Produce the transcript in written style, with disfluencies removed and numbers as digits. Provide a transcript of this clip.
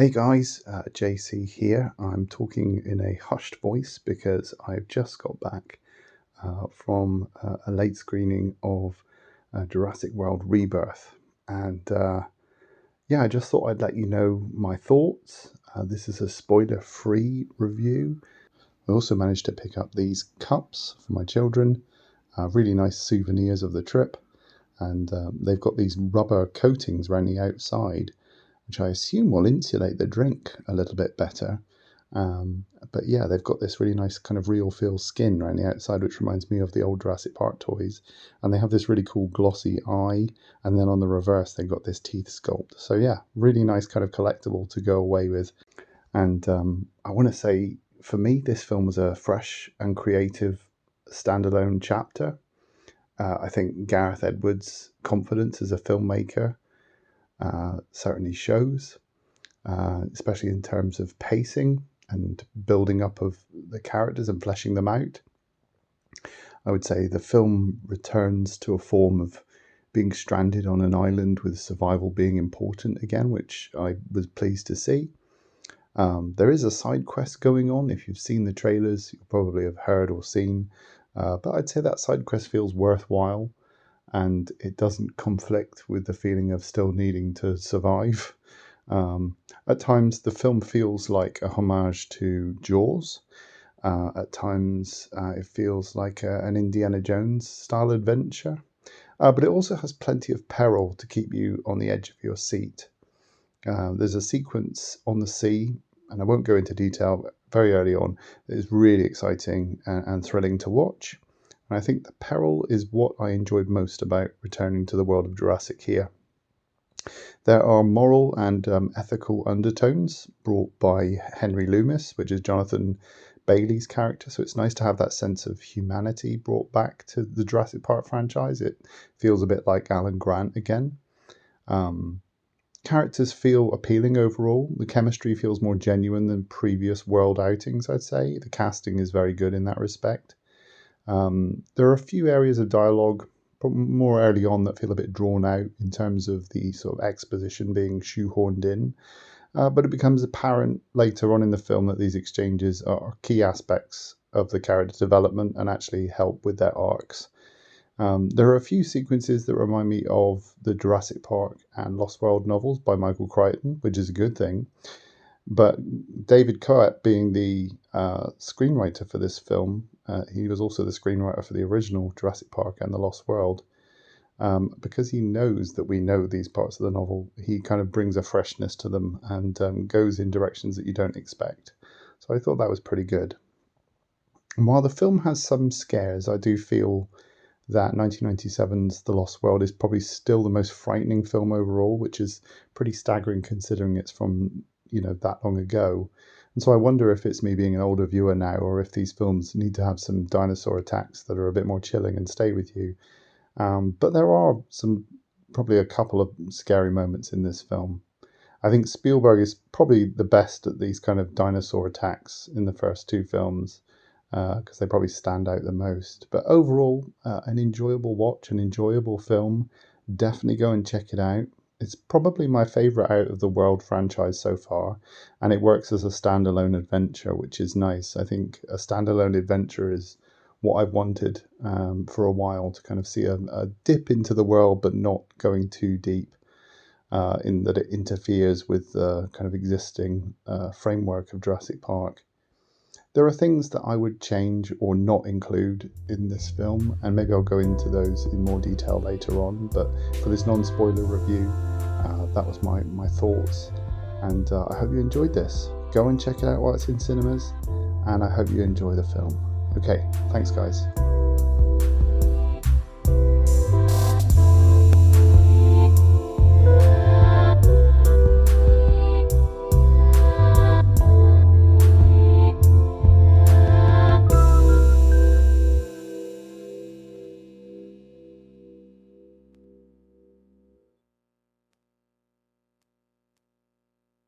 Hey guys, JC here. I'm talking in a hushed voice because I've just got back from a late screening of Jurassic World Rebirth. And yeah, I just thought I'd let you know my thoughts. This is a spoiler-free review. I also managed to pick up these cups for my children, really nice souvenirs of the trip. And they've got these rubber coatings around the outside, which I assume will insulate the drink a little bit better. But yeah, they've got this really nice kind of real feel skin around the outside, which reminds me of the old Jurassic Park toys. And they have this really cool glossy eye, and then on the reverse they've got this teeth sculpt. So yeah, really nice kind of collectible to go away with. And I want to say, for me, this film was a fresh and creative standalone chapter. I think Gareth Edwards' confidence as a filmmaker certainly shows, especially in terms of pacing and building up of the characters and fleshing them out. I would say the film returns to a form of being stranded on an island with survival being important again, which I was pleased to see. There is a side quest going on. If you've seen the trailers, you probably have heard or seen, but I'd say that side quest feels worthwhile, and it doesn't conflict with the feeling of still needing to survive. At times, the film feels like a homage to Jaws. At times, it feels like an Indiana Jones style adventure. But it also has plenty of peril to keep you on the edge of your seat. There's a sequence on the sea, and I won't go into detail, very early on, that is really exciting and thrilling to watch. And I think the peril is what I enjoyed most about returning to the world of Jurassic here. There are moral and ethical undertones brought by Henry Loomis, which is Jonathan Bailey's character. So it's nice to have that sense of humanity brought back to the Jurassic Park franchise. It feels a bit like Alan Grant again. Characters feel appealing overall. The chemistry feels more genuine than previous world outings, I'd say. The casting is very good in that respect. There are a few areas of dialogue, but more early on, that feel a bit drawn out in terms of the sort of exposition being shoehorned in. But it becomes apparent later on in the film that these exchanges are key aspects of the character development and actually help with their arcs. There are a few sequences that remind me of the Jurassic Park and Lost World novels by Michael Crichton, which is a good thing. But David Coet, being the screenwriter for this film, he was also the screenwriter for the original Jurassic Park and The Lost World. Because he knows that we know these parts of the novel, he kind of brings a freshness to them and goes in directions that you don't expect. So I thought that was pretty good. And while the film has some scares, I do feel that 1997's The Lost World is probably still the most frightening film overall, which is pretty staggering considering it's from, that long ago. And so I wonder if it's me being an older viewer now, or if these films need to have some dinosaur attacks that are a bit more chilling and stay with you. But there are probably a couple of scary moments in this film. I think Spielberg is probably the best at these kind of dinosaur attacks in the first two films, because they probably stand out the most. But overall, an enjoyable watch, an enjoyable film. Definitely go and check it out. It's probably my favourite out of the World franchise so far, and it works as a standalone adventure, which is nice. I think a standalone adventure is what I've wanted for a while, to kind of see a dip into the world, but not going too deep, in that it interferes with the kind of existing framework of Jurassic Park. There are things that I would change or not include in this film, and maybe I'll go into those in more detail later on. But for this non-spoiler review, that was my thoughts, and I hope you enjoyed this. Go and check it out while it's in cinemas, and I hope you enjoy the film. Okay, thanks guys.